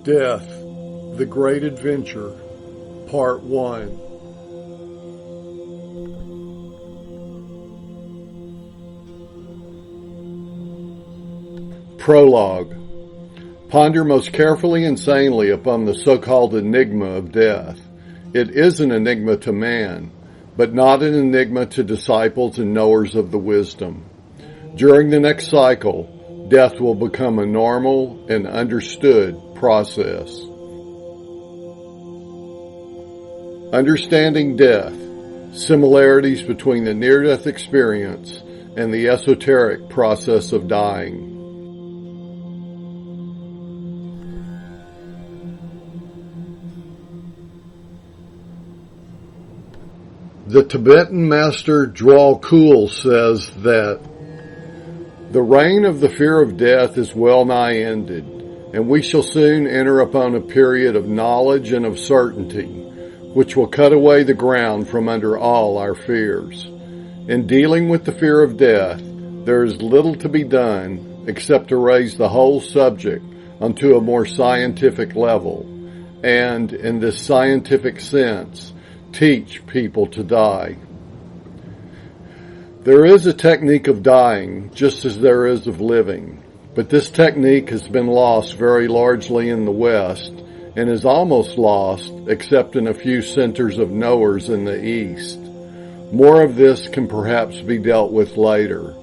Death, the Great Adventure, Part 1. Prologue. Ponder most carefully and sanely upon the so-called enigma of death. It is an enigma to man, but not an enigma to disciples and knowers of the wisdom. During the next cycle, death will become a normal and understood process. Understanding death, similarities between the near-death experience and the esoteric process of dying. The Tibetan master Dwal Kul says that the reign of the fear of death is well nigh ended, and we shall soon enter upon a period of knowledge and of certainty, which will cut away the ground from under all our fears. In dealing with the fear of death, there is little to be done except to raise the whole subject onto a more scientific level, and, in this scientific sense, teach people to die. There is a technique of dying, just as there is of living, but this technique has been lost very largely in the West, and is almost lost except in a few centers of knowers in the East. More of this can perhaps be dealt with later,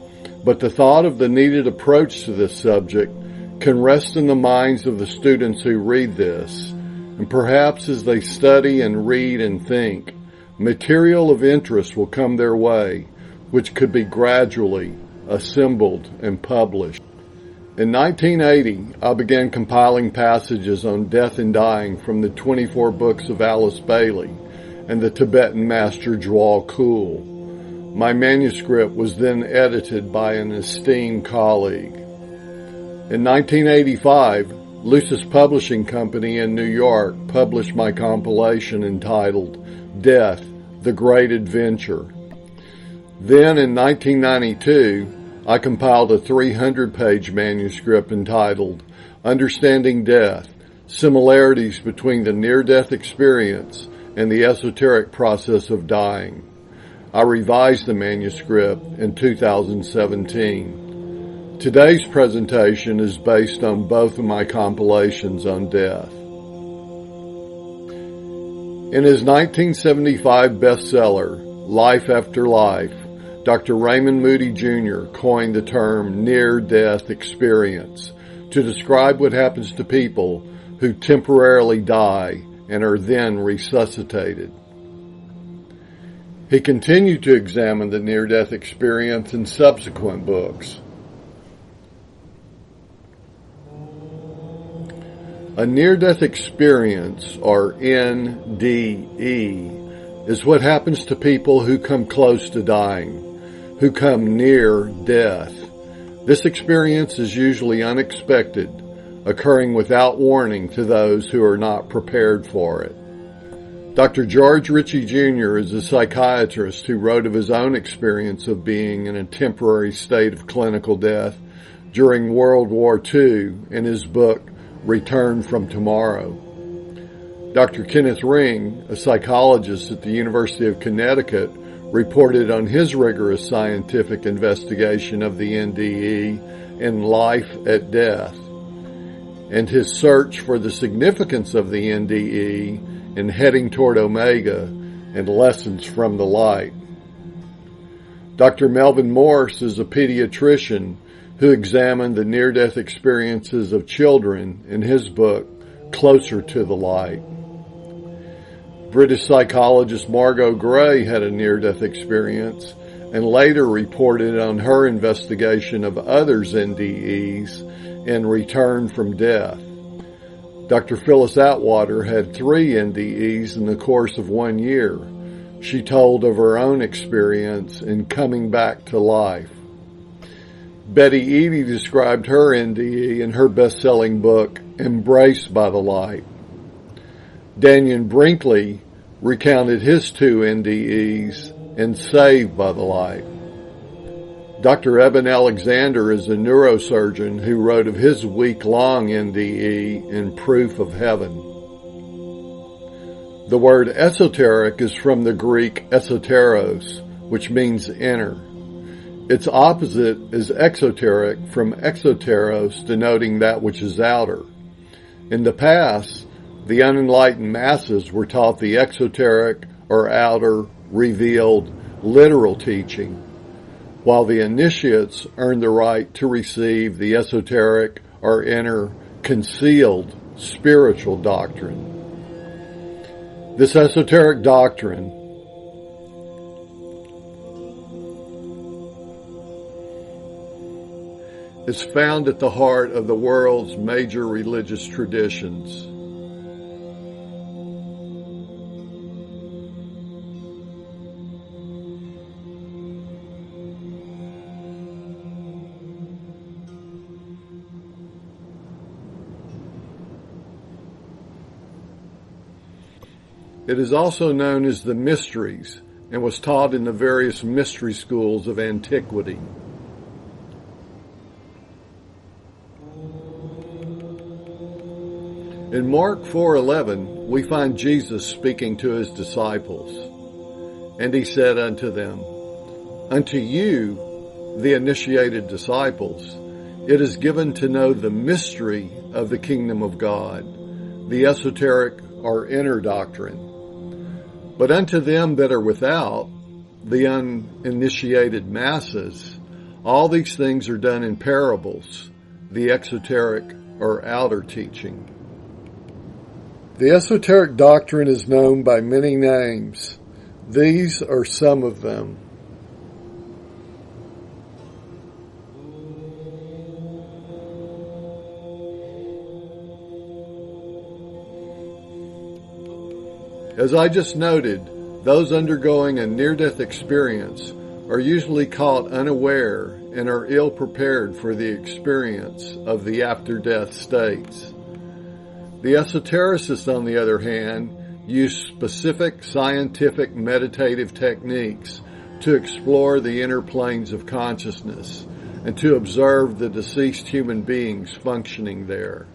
but the thought of the needed approach to this subject can rest in the minds of the students who read this, and perhaps as they study and read and think, material of interest will come their way, which could be gradually assembled and published. In 1980, I began compiling passages on death and dying from the 24 books of Alice Bailey and the Tibetan master Dwal Kul. My manuscript was then edited by an esteemed colleague. In 1985, Lucis Publishing Company in New York published my compilation entitled Death, the Great Adventure. Then in 1992, I compiled a 300-page manuscript entitled Understanding Death, Similarities Between the Near-Death Experience and the Esoteric Process of Dying. I revised the manuscript in 2017. Today's presentation is based on both of my compilations on death. In his 1975 bestseller, Life After Life, Dr. Raymond Moody Jr. coined the term near-death experience to describe what happens to people who temporarily die and are then resuscitated. He continued to examine the near-death experience in subsequent books. A near-death experience, or NDE, is what happens to people who come close to dying, who come near death. This experience is usually unexpected, occurring without warning to those who are not prepared for it. Dr. George Ritchie Jr. is a psychiatrist who wrote of his own experience of being in a temporary state of clinical death during World War II in his book, Return from Tomorrow. Dr. Kenneth Ring, a psychologist at the University of Connecticut, reported on his rigorous scientific investigation of the NDE in Life at Death, and his search for the significance of the NDE in Heading Toward Omega and Lessons from the Light. Dr. Melvin Morse is a pediatrician who examined the near-death experiences of children in his book, Closer to the Light. British psychologist Margot Gray had a near-death experience and later reported on her investigation of others' NDEs in Return from Death. Dr. Phyllis Atwater had 3 NDEs in the course of 1 year. She told of her own experience in Coming Back to Life. Betty Eadie described her NDE in her best-selling book, Embraced by the Light. Daniel Brinkley recounted his 2 NDEs in Saved by the Light. Dr. Eben Alexander is a neurosurgeon who wrote of his week-long NDE in Proof of Heaven. The word esoteric is from the Greek esoteros, which means inner. Its opposite is exoteric, from exoteros, denoting that which is outer. In the past, the unenlightened masses were taught the exoteric or outer, revealed, literal teaching, while the initiates earned the right to receive the esoteric or inner, concealed, spiritual doctrine. This esoteric doctrine is found at the heart of the world's major religious traditions. It is also known as the Mysteries and was taught in the various mystery schools of antiquity. In Mark 4:11, we find Jesus speaking to his disciples. And he said unto them, Unto you, the initiated disciples, it is given to know the mystery of the kingdom of God, the esoteric or inner doctrine. But unto them that are without, the uninitiated masses, all these things are done in parables, the exoteric or outer teaching. The esoteric doctrine is known by many names. These are some of them. As I just noted, those undergoing a near-death experience are usually caught unaware and are ill-prepared for the experience of the after-death states. The esotericists, on the other hand, use specific scientific meditative techniques to explore the inner planes of consciousness and to observe the deceased human beings functioning there.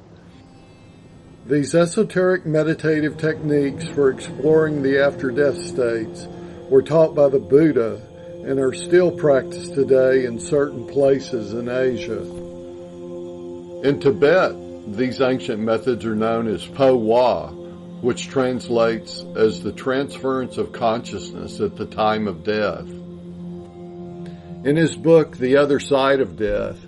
These esoteric meditative techniques for exploring the after-death states were taught by the Buddha and are still practiced today in certain places in Asia. In Tibet, these ancient methods are known as Po Wa, which translates as the transference of consciousness at the time of death. In his book, The Other Side of Death,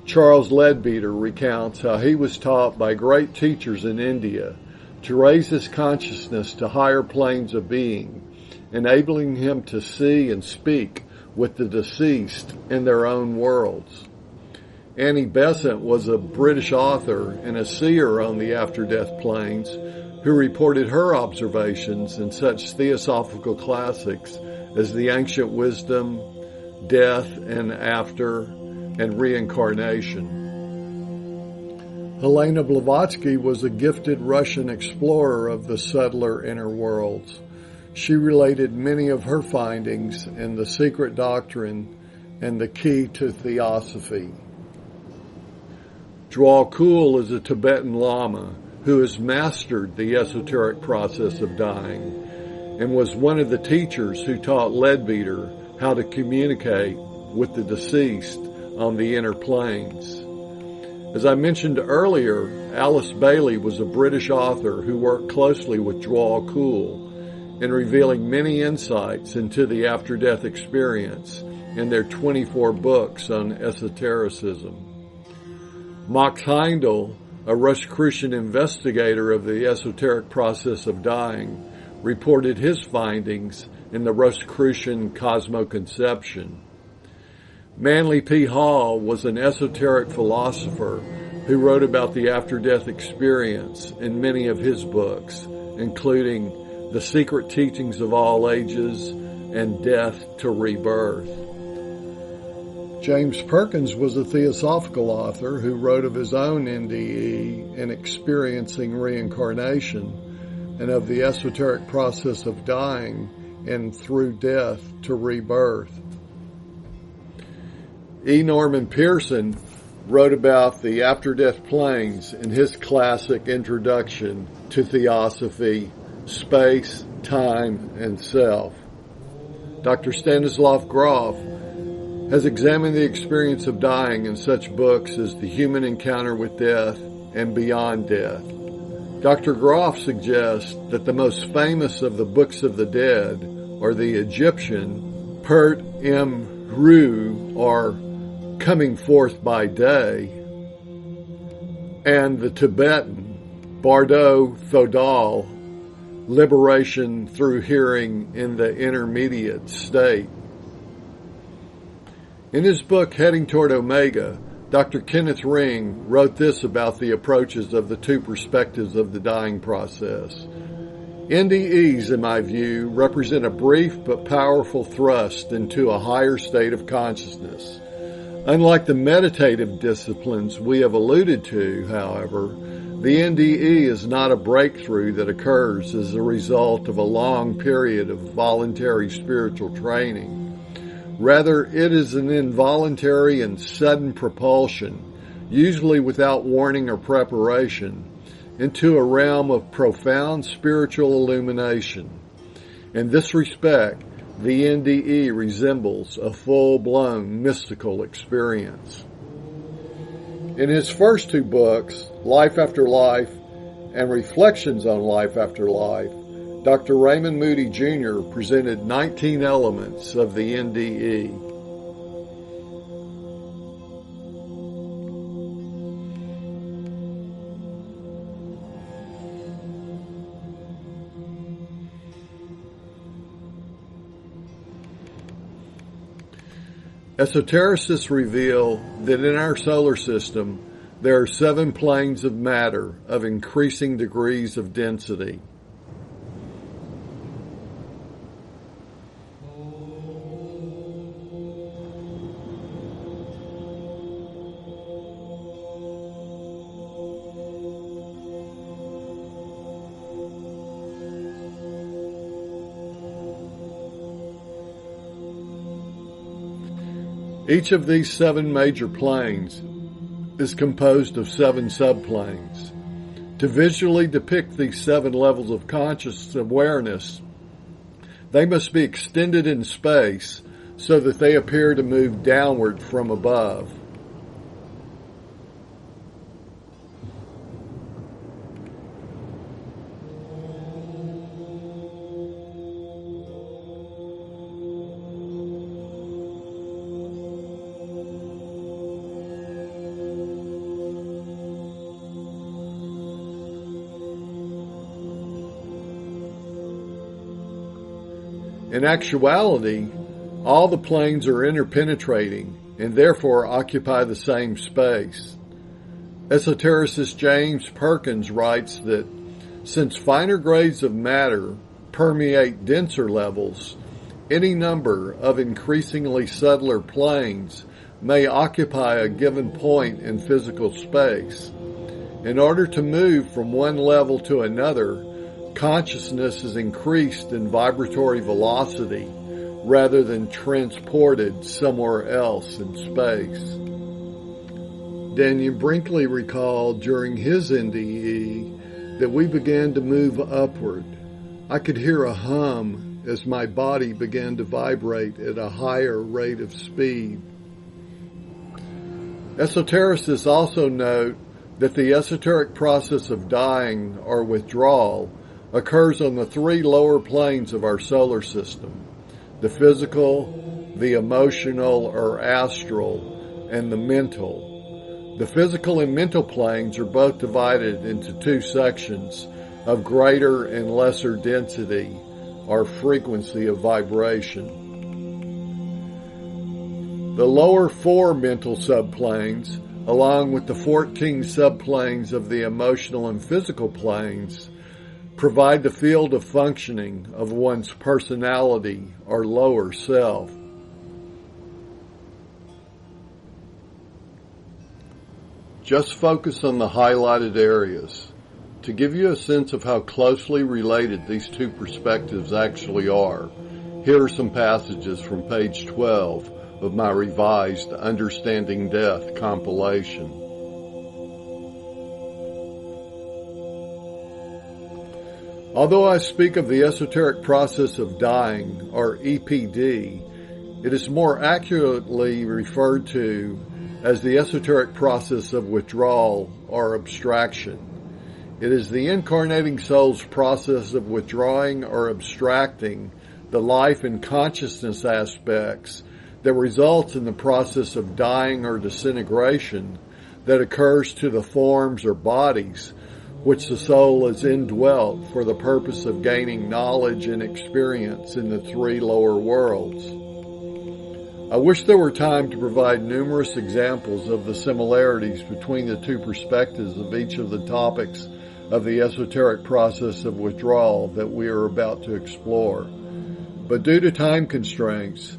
Charles Leadbeater recounts how he was taught by great teachers in India to raise his consciousness to higher planes of being, enabling him to see and speak with the deceased in their own worlds. Annie Besant was a British author and a seer on the after-death planes who reported her observations in such theosophical classics as The Ancient Wisdom, Death and After, and Reincarnation. Helena Blavatsky was a gifted Russian explorer of the subtler inner worlds. She related many of her findings in The Secret Doctrine and The Key to Theosophy. Djwhal Khul is a Tibetan Lama who has mastered the esoteric process of dying and was one of the teachers who taught Leadbeater how to communicate with the deceased on the inner planes. As I mentioned earlier, Alice Bailey was a British author who worked closely with Djwhal Khul in revealing many insights into the after-death experience in their 24 books on esotericism. Max Heindel, a Rosicrucian investigator of the esoteric process of dying, reported his findings in the Rosicrucian Cosmoconception. Manly P. Hall was an esoteric philosopher who wrote about the after-death experience in many of his books, including The Secret Teachings of All Ages and Death to Rebirth. James Perkins was a theosophical author who wrote of his own NDE in experiencing reincarnation and of the esoteric process of dying and through death to rebirth. E. Norman Pearson wrote about the after-death planes in his classic Introduction to Theosophy, Space, Time, and Self. Dr. Stanislav Grof has examined the experience of dying in such books as The Human Encounter with Death and Beyond Death. Dr. Grof suggests that the most famous of the books of the dead are the Egyptian Pert Em Ru, or Coming Forth by Day, and the Tibetan Bardo Thodal, Liberation Through Hearing in the Intermediate State. In his book, Heading Toward Omega, Dr. Kenneth Ring wrote this about the approaches of the two perspectives of the dying process. NDEs, in my view, represent a brief but powerful thrust into a higher state of consciousness. Unlike the meditative disciplines we have alluded to, however, the NDE is not a breakthrough that occurs as a result of a long period of voluntary spiritual training. Rather, it is an involuntary and sudden propulsion, usually without warning or preparation, into a realm of profound spiritual illumination. In this respect, the NDE resembles a full-blown mystical experience. In his first two books, Life After Life and Reflections on Life After Life, Dr. Raymond Moody Jr. presented 19 elements of the NDE. Esotericists reveal that in our solar system, there are 7 planes of matter of increasing degrees of density. Each of these 7 major planes is composed of 7 subplanes. To visually depict these 7 levels of conscious awareness, they must be extended in space so that they appear to move downward from above. In actuality, all the planes are interpenetrating and therefore occupy the same space. Esotericist James Perkins writes that since finer grades of matter permeate denser levels, any number of increasingly subtler planes may occupy a given point in physical space. In order to move from one level to another, consciousness is increased in vibratory velocity rather than transported somewhere else in space. Daniel Brinkley recalled during his NDE that we began to move upward. I could hear a hum as my body began to vibrate at a higher rate of speed. Esotericists also note that the esoteric process of dying or withdrawal occurs on the 3 lower planes of our solar system: the physical, the emotional or astral, and the mental. The physical and mental planes are both divided into 2 sections of greater and lesser density or frequency of vibration. The lower 4 mental subplanes, along with the 14 subplanes of the emotional and physical planes, provide the field of functioning of one's personality or lower self. Just focus on the highlighted areas. To give you a sense of how closely related these 2 perspectives actually are, here are some passages from page 12, of my revised Understanding Death compilation. Although I speak of the esoteric process of dying, or EPD, it is more accurately referred to as the esoteric process of withdrawal or abstraction. It is the incarnating soul's process of withdrawing or abstracting the life and consciousness aspects that results in the process of dying or disintegration that occurs to the forms or bodies which the soul is indwelt for the purpose of gaining knowledge and experience in the three lower worlds. I wish there were time to provide numerous examples of the similarities between the two perspectives of each of the topics of the esoteric process of withdrawal that we are about to explore. But due to time constraints,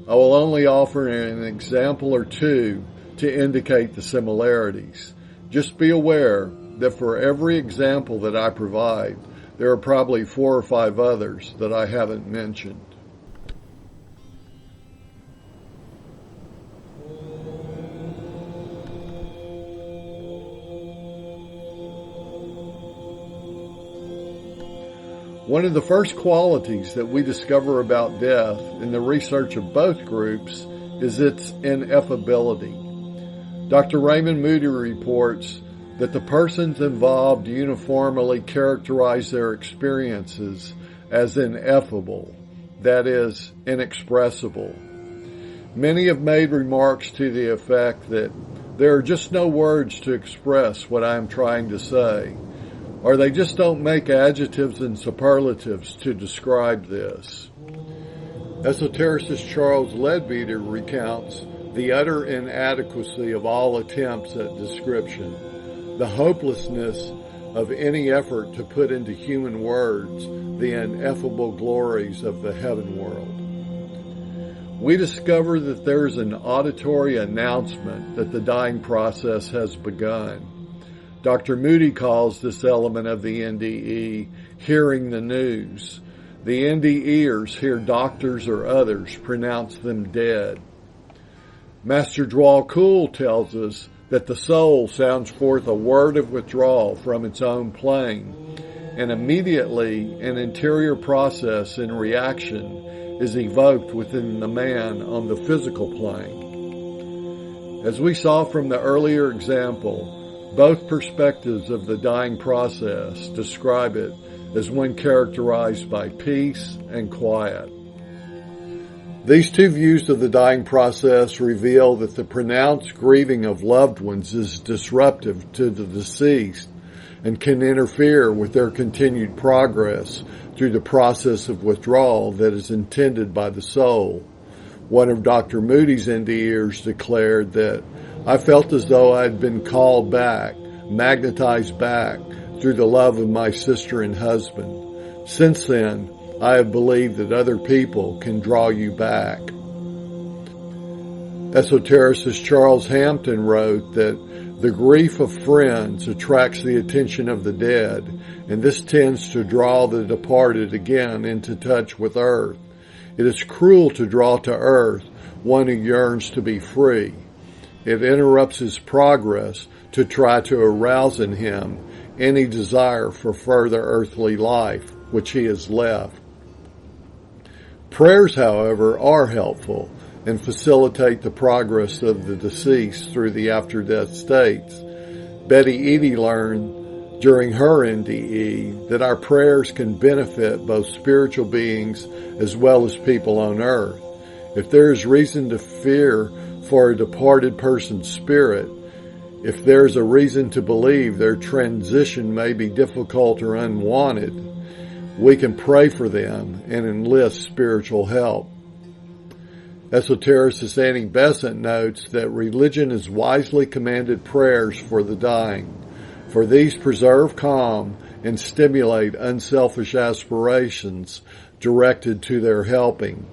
I will only offer an example or two to indicate the similarities. Just be aware that for every example that I provide, there are probably 4 or 5 others that I haven't mentioned. One of the first qualities that we discover about death in the research of both groups is its ineffability. Dr. Raymond Moody reports that the persons involved uniformly characterize their experiences as ineffable, that is, inexpressible. Many have made remarks to the effect that there are just no words to express what I am trying to say, or they just don't make adjectives and superlatives to describe this. Esotericist Charles Leadbeater recounts the utter inadequacy of all attempts at description, the hopelessness of any effort to put into human words the ineffable glories of the heaven world. We discover that there is an auditory announcement that the dying process has begun. Dr. Moody calls this element of the NDE hearing the news. The NDEers hear doctors or others pronounce them dead. Master Dwal Kul tells us that the soul sounds forth a word of withdrawal from its own plane, and immediately an interior process in reaction is evoked within the man on the physical plane. As we saw from the earlier example, both perspectives of the dying process describe it as one characterized by peace and quiet. These two views of the dying process reveal that the pronounced grieving of loved ones is disruptive to the deceased and can interfere with their continued progress through the process of withdrawal that is intended by the soul. One of Dr. Moody's NDEers declared that, "I felt as though I had been called back, magnetized back through the love of my sister and husband. Since then, I have believed that other people can draw you back." Esotericist Charles Hampton wrote that the grief of friends attracts the attention of the dead, and this tends to draw the departed again into touch with earth. It is cruel to draw to earth one who yearns to be free. It interrupts his progress to try to arouse in him any desire for further earthly life which he has left. Prayers, however, are helpful and facilitate the progress of the deceased through the after-death states. Betty Eady learned during her NDE that our prayers can benefit both spiritual beings as well as people on earth. If there is reason to fear for a departed person's spirit, if there is a reason to believe their transition may be difficult or unwanted, we can pray for them and enlist spiritual help. Esotericist Annie Besant notes that religion has wisely commanded prayers for the dying, for these preserve calm and stimulate unselfish aspirations directed to their helping,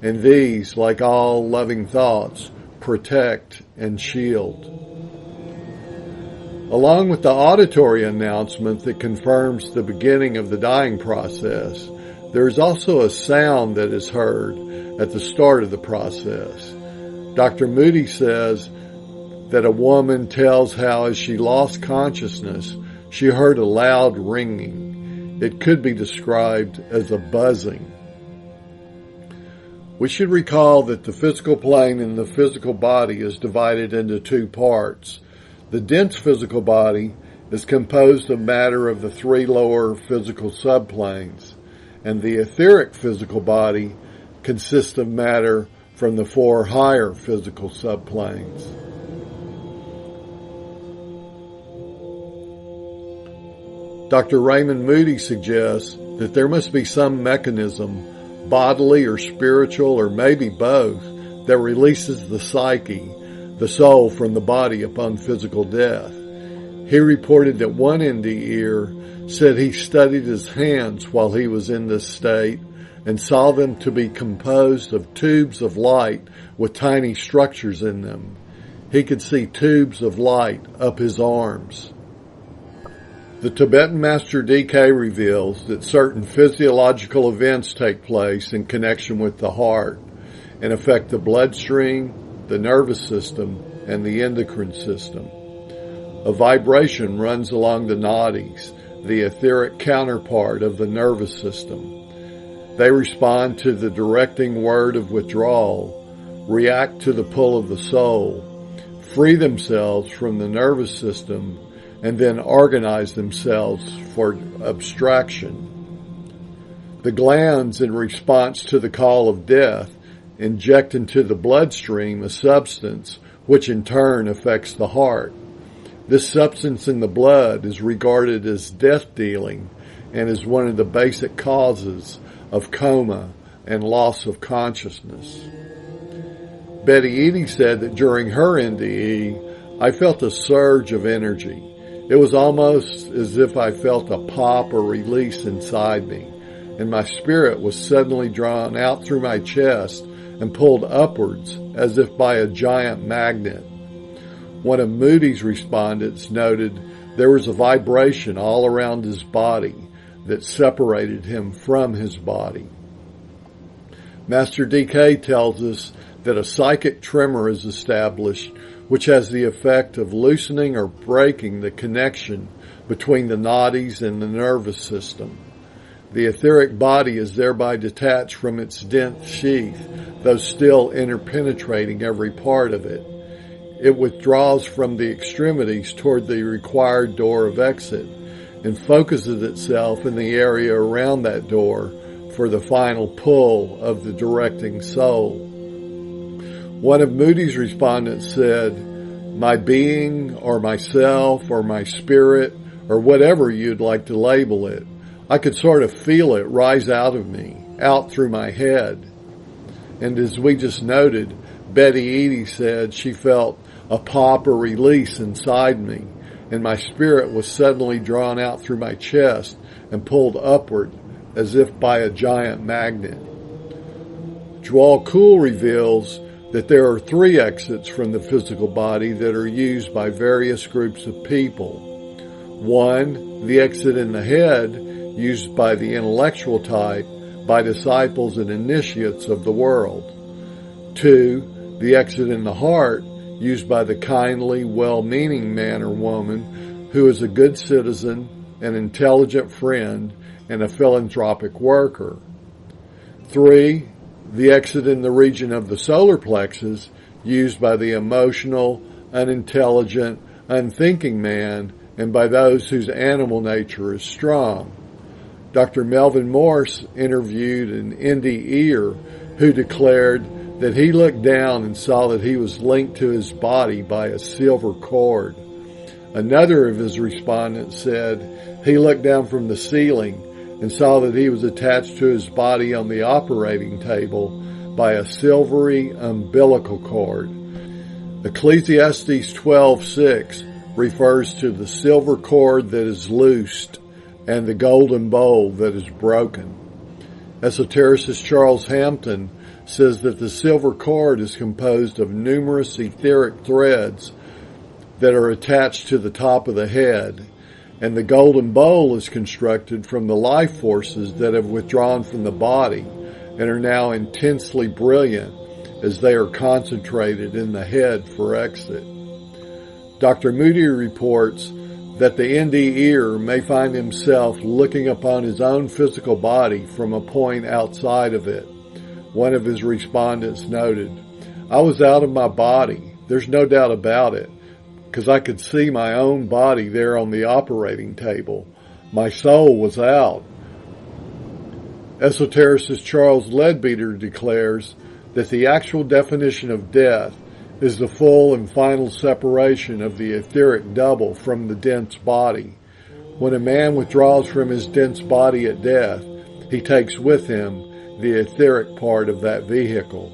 and these, like all loving thoughts, protect and shield. Along with the auditory announcement that confirms the beginning of the dying process, there is also a sound that is heard at the start of the process. Dr. Moody says that a woman tells how as she lost consciousness, she heard a loud ringing. It could be described as a buzzing. We should recall that the physical plane in the physical body is divided into two parts. The dense physical body is composed of matter of the three lower physical subplanes, and the etheric physical body consists of matter from the four higher physical subplanes. Dr. Raymond Moody suggests that there must be some mechanism, bodily or spiritual or maybe both, that releases the psyche, the soul, from the body upon physical death. He reported that one NDEer said he studied his hands while he was in this state and saw them to be composed of tubes of light with tiny structures in them. He could see tubes of light up his arms. The Tibetan Master DK reveals that certain physiological events take place in connection with the heart and affect the bloodstream, the nervous system, and the endocrine system. A vibration runs along the nadis, the etheric counterpart of the nervous system. They respond to the directing word of withdrawal, react to the pull of the soul, free themselves from the nervous system, and then organize themselves for abstraction. The glands, in response to the call of death, inject into the bloodstream a substance which in turn affects the heart. This substance in the blood is regarded as death-dealing and is one of the basic causes of coma and loss of consciousness. Betty Eadie said that during her NDE, I felt a surge of energy. It was almost as if I felt a pop or release inside me, and my spirit was suddenly drawn out through my chest and pulled upwards as if by a giant magnet. One of Moody's respondents noted there was a vibration all around his body that separated him from his body. Master DK tells us that a psychic tremor is established which has the effect of loosening or breaking the connection between the nadis and the nervous system. The etheric body is thereby detached from its dense sheath, though still interpenetrating every part of it. It withdraws from the extremities toward the required door of exit and focuses itself in the area around that door for the final pull of the directing soul. One of Moody's respondents said, "My being or myself or my spirit or whatever you'd like to label it, I could sort of feel it rise out of me, out through my head." And as we just noted, Betty Eadie said she felt a pop or release inside me, and my spirit was suddenly drawn out through my chest and pulled upward as if by a giant magnet. Joel Kuhl reveals that there are three exits from the physical body that are used by various groups of people. One, the exit in the head, used by the intellectual type, by disciples and initiates of the world. Two, the exit in the heart, used by the kindly, well-meaning man or woman who is a good citizen, an intelligent friend, and a philanthropic worker. Three, the exit in the region of the solar plexus, used by the emotional, unintelligent, unthinking man, and by those whose animal nature is strong. Dr. Melvin Morse interviewed an NDEer who declared that he looked down and saw that he was linked to his body by a silver cord. Another of his respondents said he looked down from the ceiling and saw that he was attached to his body on the operating table by a silvery umbilical cord. Ecclesiastes 12:6 refers to the silver cord that is loosed and the golden bowl that is broken. Esotericist Charles Hampton says that the silver cord is composed of numerous etheric threads that are attached to the top of the head, and the golden bowl is constructed from the life forces that have withdrawn from the body and are now intensely brilliant as they are concentrated in the head for exit. Dr. Moody reports that the NDEer may find himself looking upon his own physical body from a point outside of it. One of his respondents noted, "I was out of my body. There's no doubt about it, because I could see my own body there on the operating table. My soul was out." Esotericist Charles Leadbeater declares that the actual definition of death is the full and final separation of the etheric double from the dense body. When a man withdraws from his dense body at death, he takes with him the etheric part of that vehicle.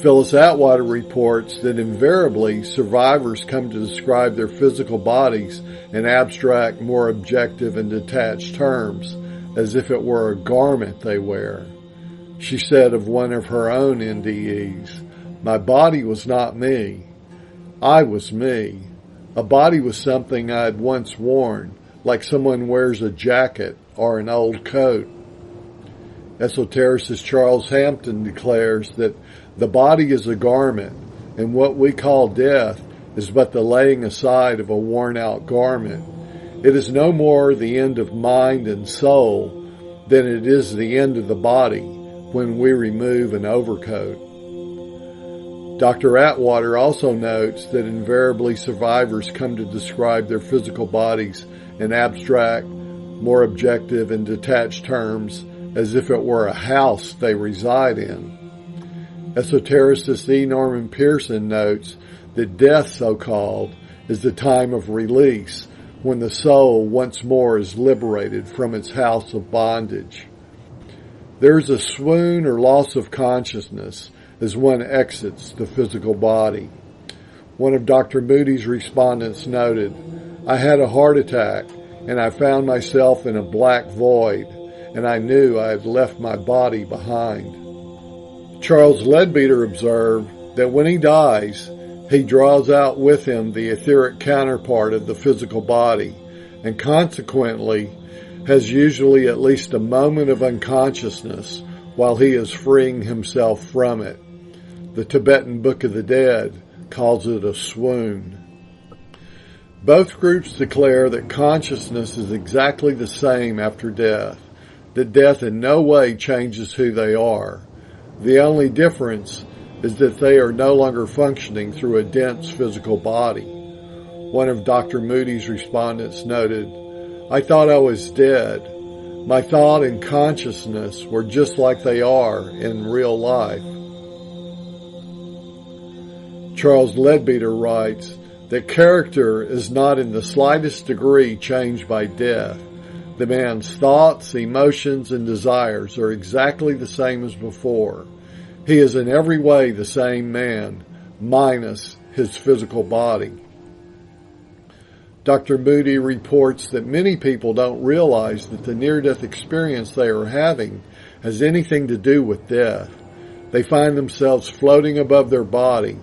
Phyllis Atwater reports that invariably survivors come to describe their physical bodies in abstract, more objective and detached terms, as if it were a garment they wear. She said of one of her own NDEs, "My body was not me. I was me. A body was something I had once worn, like someone wears a jacket or an old coat." Esotericist Charles Hampton declares that the body is a garment, and what we call death is but the laying aside of a worn-out garment. It is no more the end of mind and soul than it is the end of the body when we remove an overcoat. Dr. Atwater also notes that invariably survivors come to describe their physical bodies in abstract, more objective and detached terms as if it were a house they reside in. Esotericist E. Norman Pearson notes that death, so-called, is the time of release, when the soul once more is liberated from its house of bondage. There is a swoon or loss of consciousness as one exits the physical body. One of Dr. Moody's respondents noted, "I had a heart attack and I found myself in a black void, and I knew I had left my body behind." Charles Leadbeater observed that when he dies, he draws out with him the etheric counterpart of the physical body, and consequently has usually at least a moment of unconsciousness while he is freeing himself from it. The Tibetan Book of the Dead calls it a swoon. Both groups declare that consciousness is exactly the same after death, that death in no way changes who they are. The only difference is that they are no longer functioning through a dense physical body. One of Dr. Moody's respondents noted, "I thought I was dead. My thought and consciousness were just like they are in real life." Charles Leadbeater writes that character is not in the slightest degree changed by death. The man's thoughts, emotions, and desires are exactly the same as before. He is in every way the same man, minus his physical body. Dr. Moody reports that many people don't realize that the near-death experience they are having has anything to do with death. They find themselves floating above their body,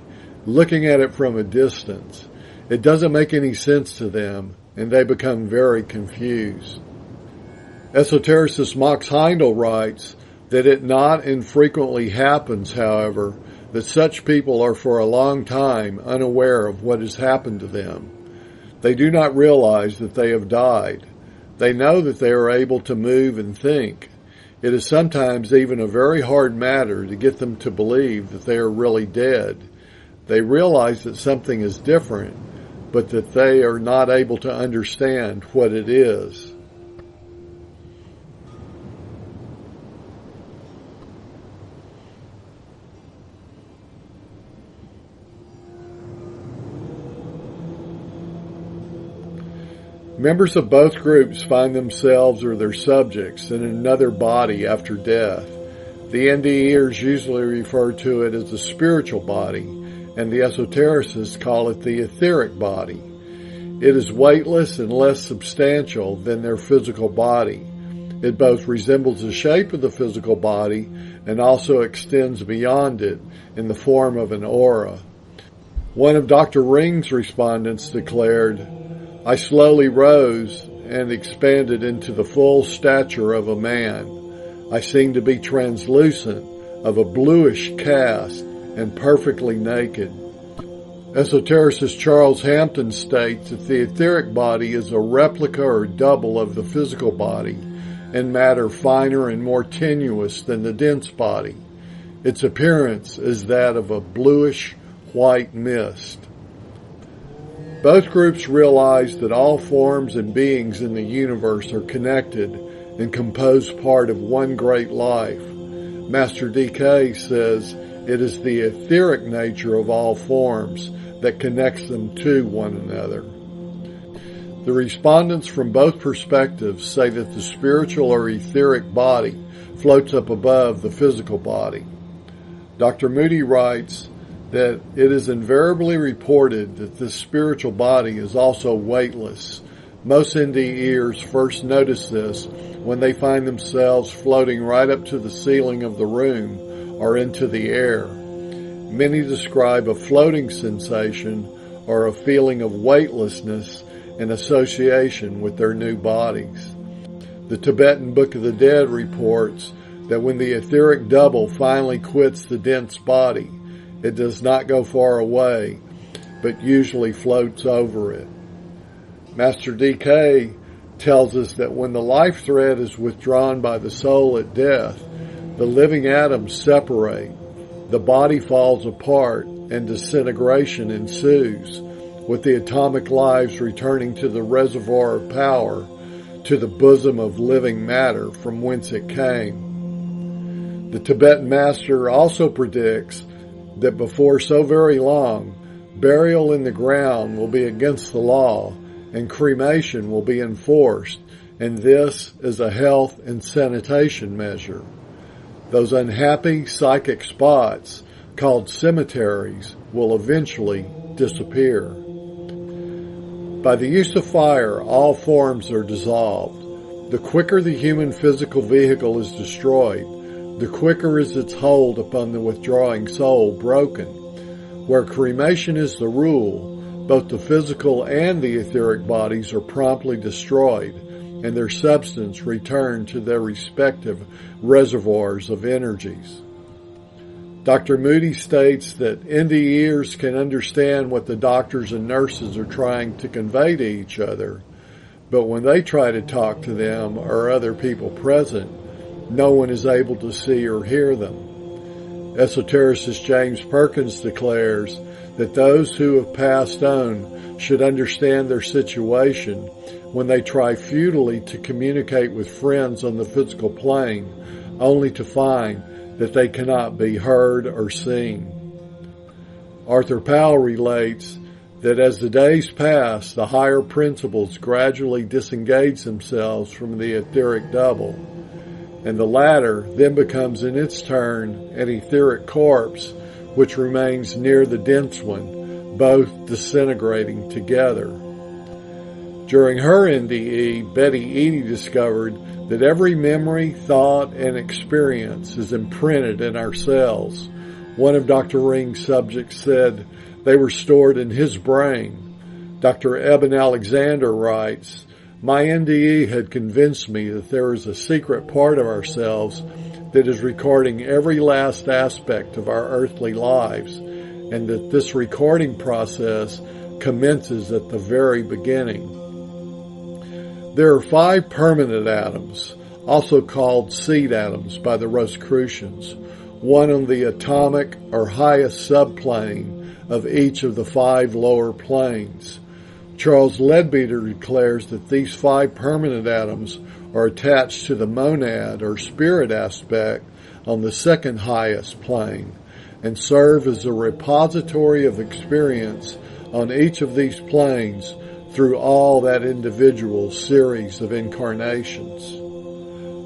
looking at it from a distance. It doesn't make any sense to them, and they become very confused. Esotericist Max Heindel writes that it not infrequently happens, however, that such people are for a long time unaware of what has happened to them. They do not realize that they have died. They know that they are able to move and think. It is sometimes even a very hard matter to get them to believe that they are really dead. They realize that something is different, but that they are not able to understand what it is. Members of both groups find themselves or their subjects in another body after death. The NDEers usually refer to it as the spiritual body, and the esotericists call it the etheric body. It is weightless and less substantial than their physical body. It both resembles the shape of the physical body and also extends beyond it in the form of an aura. One of Dr. Ring's respondents declared, "I slowly rose and expanded into the full stature of a man. I seemed to be translucent, of a bluish cast and perfectly naked. Esotericist Charles Hampton states that the etheric body is a replica or double of the physical body, and matter finer and more tenuous than the dense body. Its appearance is that of a bluish white mist. Both groups realize that all forms and beings in the universe are connected and compose part of one great life. Master DK says it is the etheric nature of all forms that connects them to one another. The respondents from both perspectives say that the spiritual or etheric body floats up above the physical body. Dr. Moody writes that it is invariably reported that this spiritual body is also weightless. Most NDEers first notice this when they find themselves floating right up to the ceiling of the room or into the air. Many describe a floating sensation or a feeling of weightlessness in association with their new bodies. The Tibetan Book of the Dead reports that when the etheric double finally quits the dense body, it does not go far away, but usually floats over it. Master DK tells us that when the life thread is withdrawn by the soul at death, the living atoms separate, the body falls apart, and disintegration ensues, with the atomic lives returning to the reservoir of power, to the bosom of living matter from whence it came. The Tibetan master also predicts that before so very long, burial in the ground will be against the law and cremation will be enforced, and this is a health and sanitation measure. Those unhappy psychic spots, called cemeteries, will eventually disappear. By the use of fire, all forms are dissolved. The quicker the human physical vehicle is destroyed, the quicker is its hold upon the withdrawing soul broken. Where cremation is the rule, both the physical and the etheric bodies are promptly destroyed, and their substance returned to their respective reservoirs of energies. Dr. Moody states that NDEers can understand what the doctors and nurses are trying to convey to each other, but when they try to talk to them or other people present, no one is able to see or hear them. Esotericist James Perkins declares that those who have passed on should understand their situation when they try futilely to communicate with friends on the physical plane, only to find that they cannot be heard or seen. Arthur Powell relates that as the days pass, the higher principles gradually disengage themselves from the etheric double, and the latter then becomes in its turn an etheric corpse which remains near the dense one, both disintegrating together. During her NDE, Betty Eadie discovered that every memory, thought, and experience is imprinted in our cells. One of Dr. Ring's subjects said they were stored in his brain. Dr. Eben Alexander writes, "My NDE had convinced me that there is a secret part of ourselves that is recording every last aspect of our earthly lives, and that this recording process commences at the very beginning." There are 5 permanent atoms, also called seed atoms by the Rosicrucians, one on the atomic or highest subplane of each of the 5 lower planes. Charles Leadbeater declares that these 5 permanent atoms are attached to the monad or spirit aspect on the second highest plane and serve as a repository of experience on each of these planes through all that individual series of incarnations.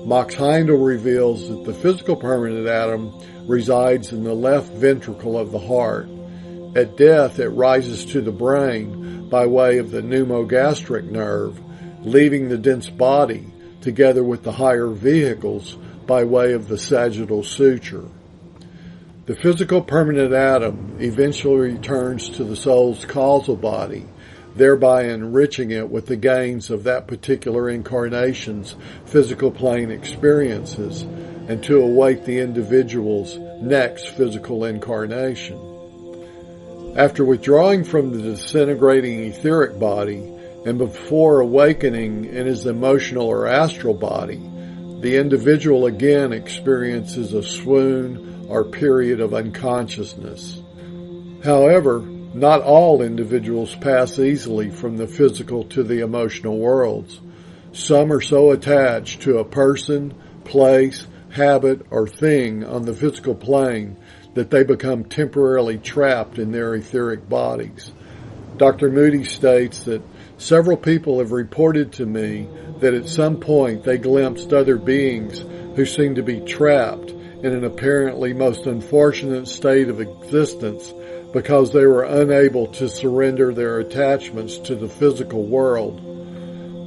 Max Heindel reveals that the physical permanent atom resides in the left ventricle of the heart. At death, it rises to the brain by way of the pneumogastric nerve, leaving the dense body together with the higher vehicles by way of the sagittal suture. The physical permanent atom eventually returns to the soul's causal body, thereby enriching it with the gains of that particular incarnation's physical plane experiences, and to await the individual's next physical incarnation. After withdrawing from the disintegrating etheric body and before awakening in his emotional or astral body, the individual again experiences a swoon or period of unconsciousness. However, not all individuals pass easily from the physical to the emotional worlds. Some are so attached to a person, place, habit, or thing on the physical plane that they become temporarily trapped in their etheric bodies. Dr. Moody states that several people have reported to me that at some point they glimpsed other beings who seemed to be trapped in an apparently most unfortunate state of existence because they were unable to surrender their attachments to the physical world.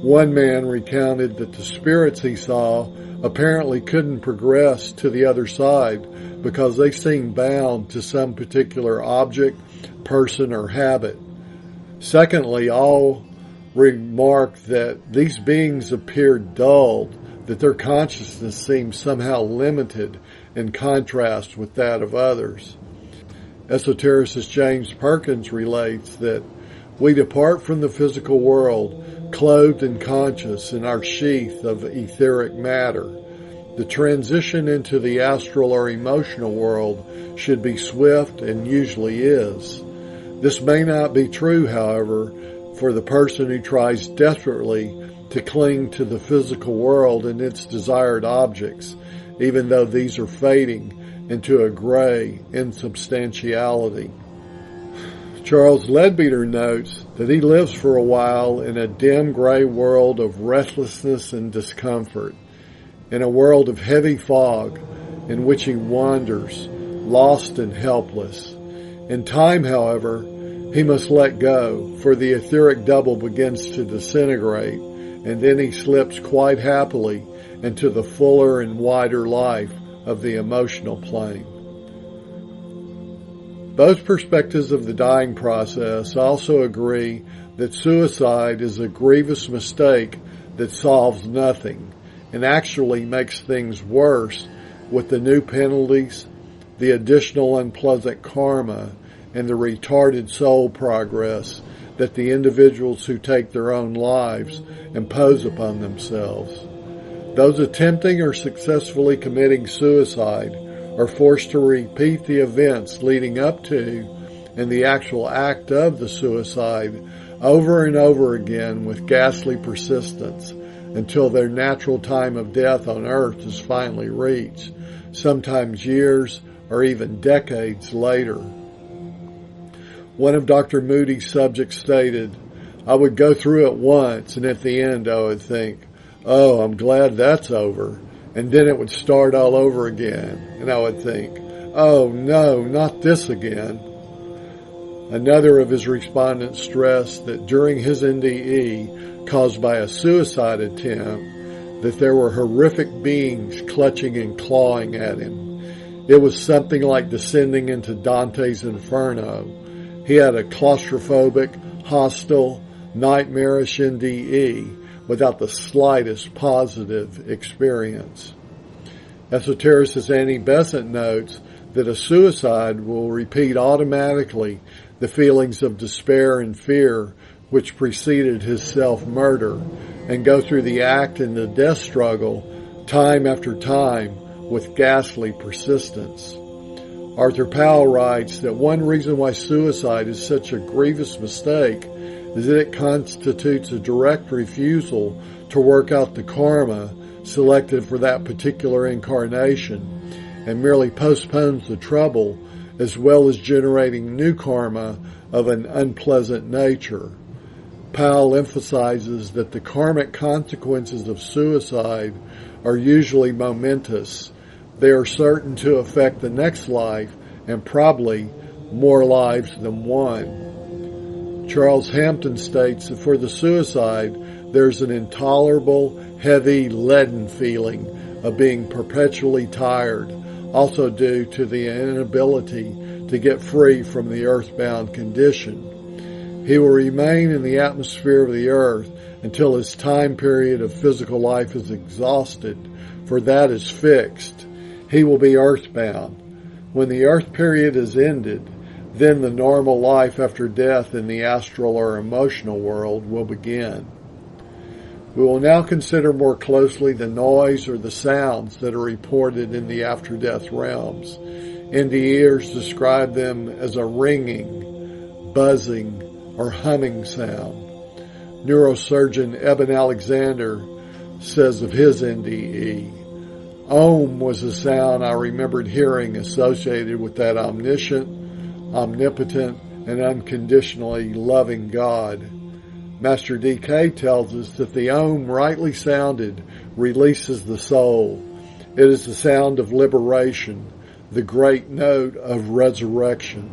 One man recounted that the spirits he saw apparently couldn't progress to the other side because they seemed bound to some particular object, person, or habit. Secondly, all remarked that these beings appeared dulled, that their consciousness seemed somehow limited in contrast with that of others. Esotericist James Perkins relates that we depart from the physical world clothed and conscious in our sheath of etheric matter. The transition into the astral or emotional world should be swift and usually is. This may not be true, however, for the person who tries desperately to cling to the physical world and its desired objects, even though these are fading into a gray insubstantiality. Charles Leadbeater notes that he lives for a while in a dim gray world of restlessness and discomfort, in a world of heavy fog in which he wanders, lost and helpless. In time, however, he must let go, for the etheric double begins to disintegrate, and then he slips quite happily into the fuller and wider life of the emotional plane. Both perspectives of the dying process also agree that suicide is a grievous mistake that solves nothing and actually makes things worse with the new penalties, the additional unpleasant karma, and the retarded soul progress that the individuals who take their own lives impose upon themselves. Those attempting or successfully committing suicide are forced to repeat the events leading up to and the actual act of the suicide over and over again with ghastly persistence until their natural time of death on earth is finally reached, sometimes years or even decades later. One of Dr. Moody's subjects stated, "I would go through it once, and at the end I would think, oh, I'm glad that's over. And then it would start all over again, and I would think, oh no, not this again." Another of his respondents stressed that during his NDE caused by a suicide attempt, that there were horrific beings clutching and clawing at him. It was something like descending into Dante's Inferno. He had a claustrophobic, hostile, nightmarish NDE without the slightest positive experience. Esotericist Annie Besant notes that a suicide will repeat automatically the feelings of despair and fear which preceded his self-murder and go through the act and the death struggle time after time with ghastly persistence. Arthur Powell writes that one reason why suicide is such a grievous mistake is that it constitutes a direct refusal to work out the karma selected for that particular incarnation and merely postpones the trouble as well as generating new karma of an unpleasant nature. Powell emphasizes that the karmic consequences of suicide are usually momentous. They are certain to affect the next life and probably more lives than one. Charles Hampton states that for the suicide, there's an intolerable, heavy, leaden feeling of being perpetually tired, also due to the inability to get free from the earthbound condition. He will remain in the atmosphere of the earth until his time period of physical life is exhausted, for that is fixed, He will be earthbound. When the earth period is ended, then the normal life after death in the astral or emotional world will begin. We will now consider more closely the noise or the sounds that are reported in the after-death realms. NDEers describe them as a ringing, buzzing, or humming sound. Neurosurgeon Eben Alexander says of his NDE, Om was a sound I remembered hearing associated with that omniscient, omnipotent, and unconditionally loving God. Master DK tells us that the Om rightly sounded releases the soul. It is the sound of liberation, the great note of resurrection.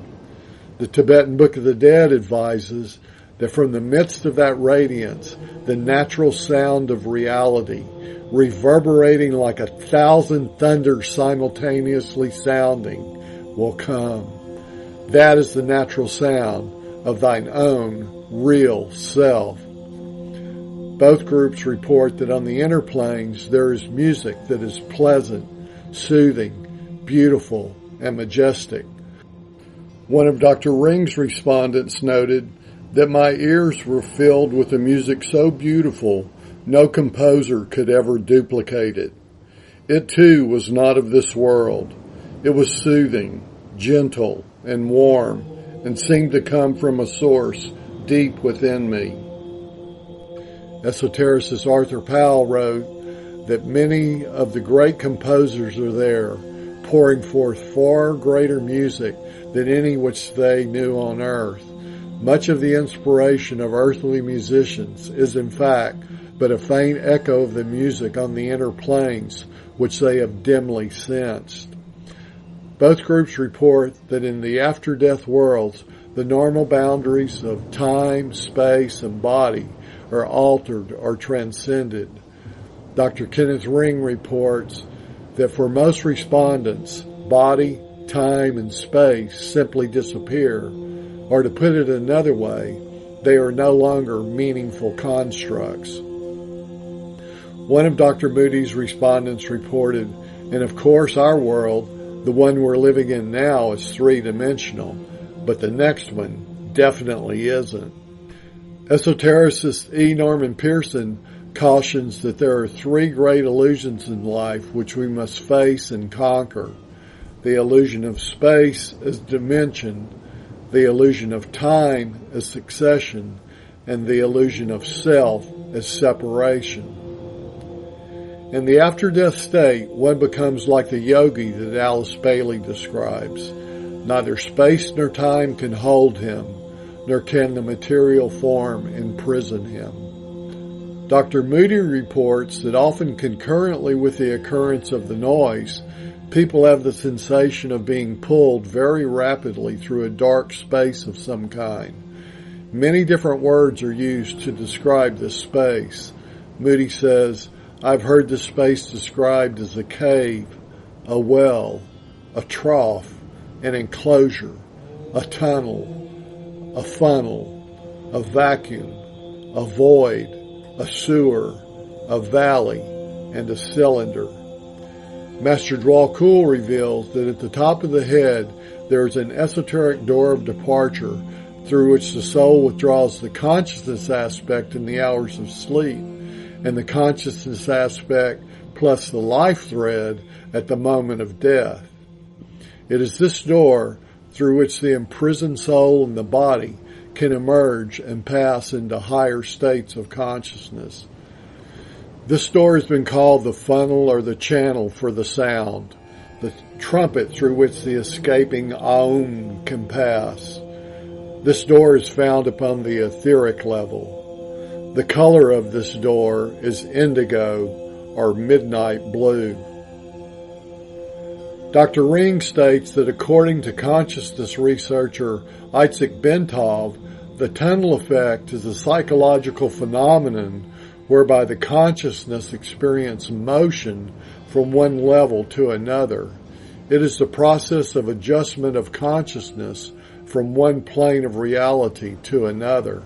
The Tibetan Book of the Dead advises that from the midst of that radiance, the natural sound of reality, reverberating like 1,000 thunders simultaneously sounding, will come. That is the natural sound of thine own real self. Both groups report that on the inner planes there is music that is pleasant, soothing, beautiful, and majestic. One of Dr. Ring's respondents noted that my ears were filled with a music so beautiful no composer could ever duplicate it. It too was not of this world. It was soothing, gentle, and warm, and seemed to come from a source deep within me. Esotericist Arthur Powell wrote that many of the great composers are there, pouring forth far greater music than any which they knew on earth. Much of the inspiration of earthly musicians is in fact but a faint echo of the music on the inner planes which they have dimly sensed. Both groups report that in the after-death worlds, the normal boundaries of time, space, and body are altered or transcended. Dr. Kenneth Ring reports that for most respondents, body, time, and space simply disappear, or to put it another way, they are no longer meaningful constructs. One of Dr. Moody's respondents reported, and of course our world, the one we're living in now, is three-dimensional, but the next one definitely isn't. Esotericist E. Norman Pearson cautions that there are three great illusions in life which we must face and conquer. The illusion of space as dimension, the illusion of time as succession, and the illusion of self as separation. In the after-death state, one becomes like the yogi that Alice Bailey describes. Neither space nor time can hold him, nor can the material form imprison him. Dr. Moody reports that often concurrently with the occurrence of the noise, people have the sensation of being pulled very rapidly through a dark space of some kind. Many different words are used to describe this space. Moody says, I've heard this space described as a cave, a well, a trough, an enclosure, a tunnel, a funnel, a vacuum, a void, a sewer, a valley, and a cylinder. Master Dwal-Kul reveals that at the top of the head there is an esoteric door of departure through which the soul withdraws the consciousness aspect in the hours of sleep, and the consciousness aspect plus the life thread at the moment of death. It is this door through which the imprisoned soul and the body can emerge and pass into higher states of consciousness. This door has been called the funnel or the channel for the sound, the trumpet through which the escaping Aum can pass. This door is found upon the etheric level. The color of this door is indigo or midnight blue. Dr. Ring states that according to consciousness researcher Isaac Bentov, the tunnel effect is a psychological phenomenon whereby the consciousness experiences motion from one level to another. It is the process of adjustment of consciousness from one plane of reality to another.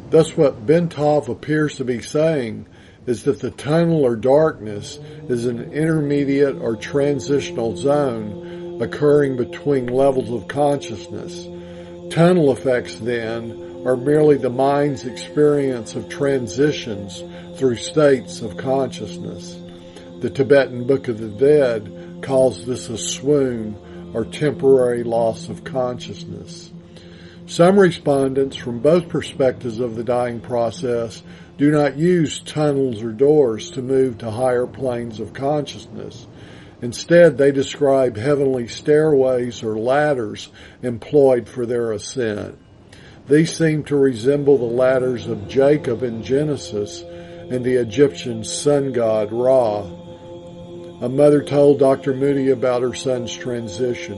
Thus what Bentov appears to be saying is that the tunnel or darkness is an intermediate or transitional zone occurring between levels of consciousness. Tunnel effects, then, are merely the mind's experience of transitions through states of consciousness. The Tibetan Book of the Dead calls this a swoon or temporary loss of consciousness. Some respondents from both perspectives of the dying process do not use tunnels or doors to move to higher planes of consciousness. Instead, they describe heavenly stairways or ladders employed for their ascent. These seem to resemble the ladders of Jacob in Genesis and the Egyptian sun god Ra. A mother told Dr. Moody about her son's transition.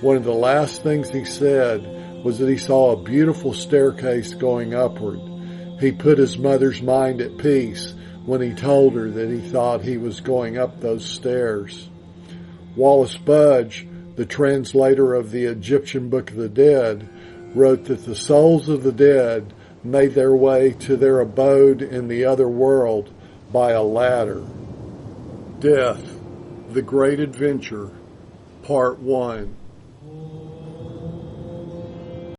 One of the last things he said was that he saw a beautiful staircase going upward. He put his mother's mind at peace when he told her that he thought he was going up those stairs. Wallace Budge, the translator of the Egyptian Book of the Dead, wrote that the souls of the dead made their way to their abode in the other world by a ladder. Death, the Great Adventure, Part 1.